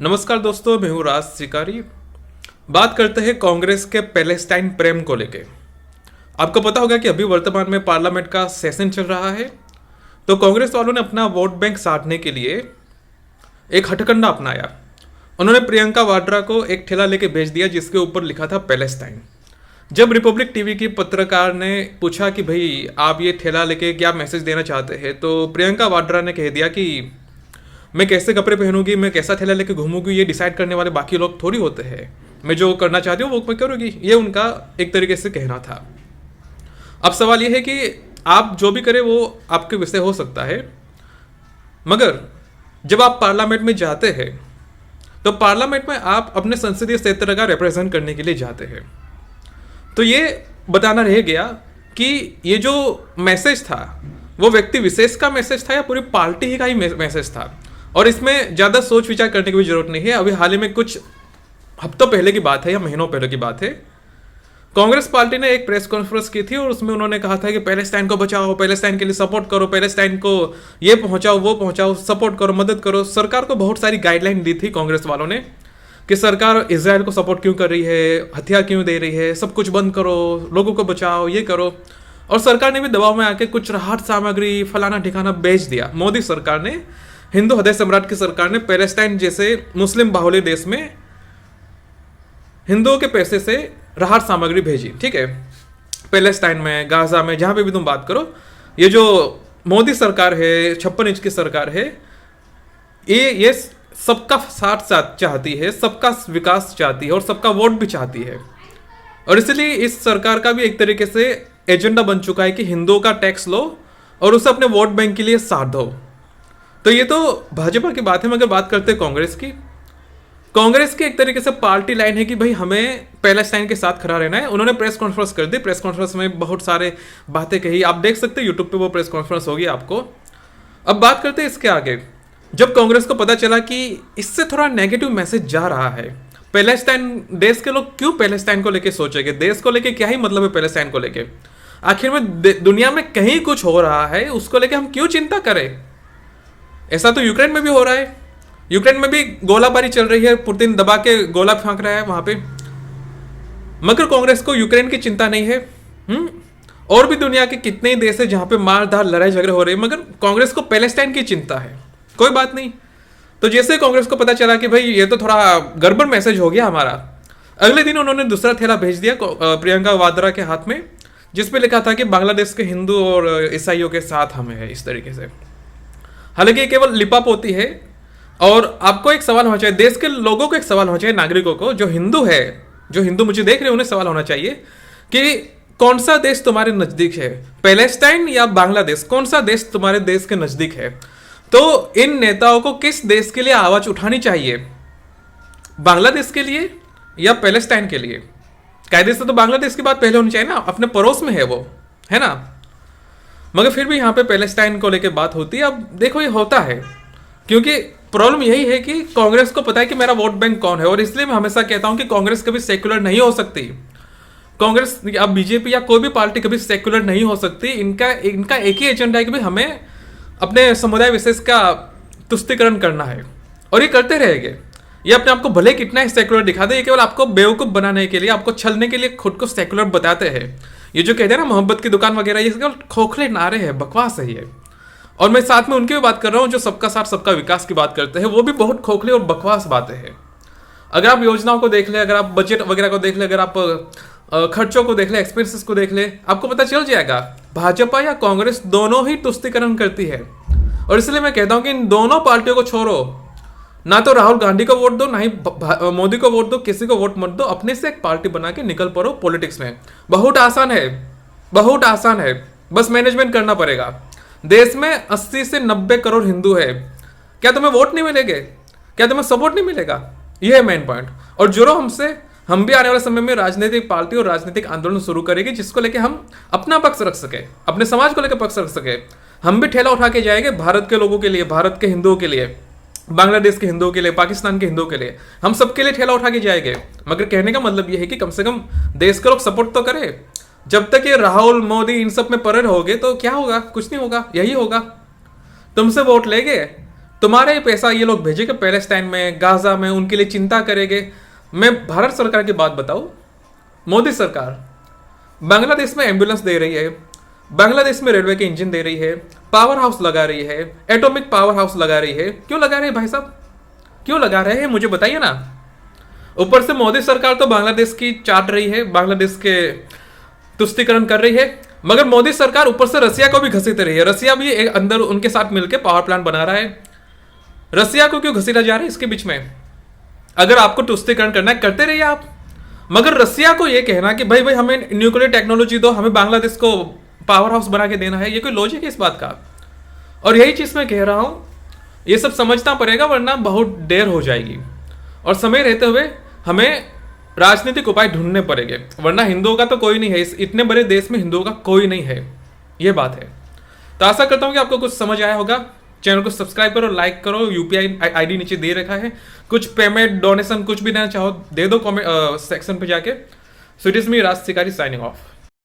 नमस्कार दोस्तों, मैं हूँ राज शिकारी। बात करते हैं कांग्रेस के पैलेस्टाइन प्रेम को लेके। आपको पता होगा कि अभी वर्तमान में पार्लियामेंट का सेशन चल रहा है, तो कांग्रेस वालों ने अपना वोट बैंक साधने के लिए एक हथकंडा अपनाया। उन्होंने प्रियंका वाड्रा को एक ठेला लेके भेज दिया जिसके ऊपर लिखा था पैलेस्टाइन। जब रिपब्लिक टीवी की पत्रकार ने पूछा कि भाई आप ये ठेला लेके क्या मैसेज देना चाहते हैं, तो प्रियंका वाड्रा ने कह दिया कि मैं कैसे कपड़े पहनूंगी, मैं कैसा थैला लेके घूमूंगी, ये डिसाइड करने वाले बाकी लोग थोड़ी होते हैं। मैं जो करना चाहती हूँ वो मैं करूँगी, ये उनका एक तरीके से कहना था। अब सवाल ये है कि आप जो भी करें वो आपके विषय हो सकता है, मगर जब आप पार्लियामेंट में जाते हैं तो पार्लियामेंट में आप अपने संसदीय क्षेत्र का रिप्रेजेंट करने के लिए जाते हैं। तो ये बताना रह गया कि ये जो मैसेज था वो व्यक्ति विशेष का मैसेज था या पूरी पार्टी ही का ही मैसेज था, और इसमें ज़्यादा सोच विचार करने की भी जरूरत नहीं है। अभी हाल ही में कुछ हफ्तों पहले की बात है या महीनों पहले की बात है, कांग्रेस पार्टी ने एक प्रेस कॉन्फ्रेंस की थी और उसमें उन्होंने कहा था कि पैलेस्टाइन को बचाओ, पैलेस्टाइन के लिए सपोर्ट करो, पैलेस्टाइन को ये पहुंचाओ वो पहुंचाओ, सपोर्ट करो, मदद करो। सरकार को बहुत सारी गाइडलाइन दी थी कांग्रेस वालों ने कि सरकार इजराइल को सपोर्ट क्यों कर रही है, हथियार क्यों दे रही है, सब कुछ बंद करो, लोगों को बचाओ, ये करो। और सरकार ने भी दबाव में आके कुछ राहत सामग्री फलाना ठिकाना बेच दिया। मोदी सरकार ने, हिंदू हृदय सम्राट की सरकार ने पैलेस्टाइन जैसे मुस्लिम बाहुल्य देश में हिंदुओं के पैसे से राहत सामग्री भेजी। ठीक है, पैलेस्टाइन में, गाजा में, जहां पे भी तुम बात करो, ये जो मोदी सरकार है, 56 इंच की सरकार है, ये सबका साथ चाहती है, सबका विकास चाहती है और सबका वोट भी चाहती है। और इसलिए इस सरकार का भी एक तरीके से एजेंडा बन चुका है कि हिंदुओं का टैक्स लो और उसे अपने वोट बैंक के लिए साथ दो। तो ये तो भाजपा की बात है, मगर बात करते हैं कांग्रेस की। कांग्रेस की एक तरीके से पार्टी लाइन है कि भाई हमें पैलेस्टाइन के साथ खड़ा रहना है। उन्होंने प्रेस कॉन्फ्रेंस कर दी, प्रेस कॉन्फ्रेंस में बहुत सारे बातें कही, आप देख सकते हैं यूट्यूब पे वो प्रेस कॉन्फ्रेंस होगी आपको। अब बात करते हैं इसके आगे। जब कांग्रेस को पता चला कि इससे थोड़ा नेगेटिव मैसेज जा रहा है, पैलेस्टाइन देश के लोग क्यों पैलेस्टाइन को लेके सोचेंगे, देश को लेके क्या ही मतलब है पैलेस्टाइन को लेके, आखिर में दुनिया में कहीं कुछ हो रहा है उसको लेके हम क्यों चिंता करें। ऐसा तो यूक्रेन में भी हो रहा है, यूक्रेन में भी गोलाबारी चल रही है, पुतिन दबा के गोला फेंक रहा है वहां पे, मगर कांग्रेस को यूक्रेन की चिंता नहीं है। और भी दुनिया के कितने ही देश है जहां पे मारधार लड़ाई झगड़े हो रहे हैं, मगर कांग्रेस को पैलेस्टाइन की चिंता है। कोई बात नहीं। तो जैसे कांग्रेस को पता चला कि भाई ये तो थोड़ा गड़बड़ मैसेज हो गया हमारा, अगले दिन उन्होंने दूसरा थैला भेज दिया प्रियंका वाड्रा के हाथ में, जिसपे लिखा था कि बांग्लादेश के हिंदू और ईसाइयों के साथ हमें है, इस तरीके से। हालांकि केवल लिपाप होती है। और आपको एक सवाल होना चाहिए, देश के लोगों को एक सवाल होना चाहिए, नागरिकों को, जो हिंदू है, जो हिंदू मुझे देख रहे हैं, उन्हें सवाल होना चाहिए कि कौन सा देश तुम्हारे नजदीक है, पैलेस्टाइन या बांग्लादेश, कौन सा देश तुम्हारे देश के नजदीक है। तो इन नेताओं को किस देश के लिए आवाज उठानी चाहिए, बांग्लादेश के लिए या पैलेस्टाइन के लिए। कायदे से तो बांग्लादेश की बात पहले होनी चाहिए ना, अपने पड़ोस में है वो, है ना, मगर फिर भी यहाँ पे पैलेस्टाइन को लेकर बात होती है। अब देखो ये होता है क्योंकि प्रॉब्लम यही है कि कांग्रेस को पता है कि मेरा वोट बैंक कौन है, और इसलिए मैं हमेशा कहता हूं कि कांग्रेस कभी सेक्युलर नहीं हो सकती। कांग्रेस अब बीजेपी या कोई भी पार्टी कभी सेक्युलर नहीं हो सकती। इनका एक ही एजेंडा है कि भाई हमें अपने समुदाय विशेष का तुष्टिकरण करना है, और ये करते रहेंगे। ये अपने आप को भले कितना ही सेक्युलर दिखा दे, ये केवल आपको बेवकूफ बनाने के लिए, आपको छलने के लिए खुद को सेक्युलर बताते हैं। ये जो कहते हैं ना मोहब्बत की दुकान वगैरह, ये केवल खोखले नारे हैं, बकवास है ये। और मैं साथ में उनकी भी बात कर रहा हूँ जो सबका साथ सबका विकास की बात करते हैं, वो भी बहुत खोखले और बकवास बातें हैं। अगर आप योजनाओं को देख ले, अगर आप बजट वगैरह को देख ले, अगर आप खर्चों को देख ले, एक्सपेंसेस को देख ले, आपको पता चल जाएगा भाजपा या कांग्रेस दोनों ही तुष्टिकरण करती है। और इसलिए मैं कहता हूं कि इन दोनों पार्टियों को छोड़ो, ना तो राहुल गांधी को वोट दो, ना ही मोदी को वोट दो, किसी को वोट मत दो, अपने से एक पार्टी बना के निकल पड़ो पॉलिटिक्स में। बहुत आसान है, बहुत आसान है, बस मैनेजमेंट करना पड़ेगा। देश में 80 से 90 करोड़ हिंदू है, क्या तुम्हें वोट नहीं मिलेंगे, क्या तुम्हें सपोर्ट नहीं मिलेगा, ये है मेन पॉइंट। और जुड़ो हमसे, हम भी आने वाले समय में राजनीतिक पार्टी और राजनीतिक आंदोलन शुरू करेंगे जिसको लेके हम अपना पक्ष रख सके, अपने समाज को लेकर पक्ष रख सके। हम भी ठेला उठा के जाएंगे भारत के लोगों के लिए, भारत के हिंदुओं के लिए, बांग्लादेश के हिंदुओं के लिए, पाकिस्तान के हिंदुओं के लिए, हम सबके लिए ठेला उठा के जाएंगे। मगर कहने का मतलब यह है कि कम से कम देश के लोग सपोर्ट तो करें। जब तक ये राहुल मोदी इन सब में पड़े रहोगे तो क्या होगा, कुछ नहीं होगा, यही होगा। तुमसे वोट लेंगे, तुम्हारे पैसा ये लोग भेजेंगे पैलेस्टाइन में, गाजा में, उनके लिए चिंता करेंगे। मैं भारत सरकार की बात बताऊं, मोदी सरकार बांग्लादेश में एम्बुलेंस दे रही है, बांग्लादेश में रेलवे के इंजन दे रही है, पावर हाउस लगा रही है, एटॉमिक पावर हाउस लगा रही है। क्यों लगा रहे हैं भाई साहब, क्यों लगा रहे हैं, मुझे बताइए ना। ऊपर से मोदी सरकार तो बांग्लादेश की चाट रही है, बांग्लादेश के तुष्टीकरण कर रही है, मगर मोदी सरकार ऊपर से रसिया को भी घसीट रही है। रसिया भी एक अंदर उनके साथ मिलकर पावर प्लांट बना रहा है। रसिया को क्यों घसीटा जा रहा है इसके बीच में? अगर आपको तुष्टीकरण करना है करते रहिए आप, मगर रसिया को यह कहना कि भाई भाई हमें न्यूक्लियर टेक्नोलॉजी दो, हमें बांग्लादेश को पावर हाउस बना के देना है, ये कोई लॉजिक है इस बात का? और यही चीज मैं कह रहा हूं, ये सब समझना पड़ेगा वरना बहुत देर हो जाएगी, और समय रहते हुए हमें राजनीतिक उपाय ढूंढने पड़ेंगे, वरना हिंदुओं का तो कोई नहीं है इस इतने बड़े देश में, हिंदुओं का कोई नहीं है, ये बात है। तो आशा करता हूं कि आपको कुछ समझ आया होगा। चैनल को सब्सक्राइब करो, लाइक करो, यूपीआई आईडी नीचे दे रखा है, कुछ पेमेंट डोनेशन कुछ भी देना चाहो दे दो कमेंट सेक्शन पे जाके। सो इट इज मी राज शिकारी साइनिंग ऑफ।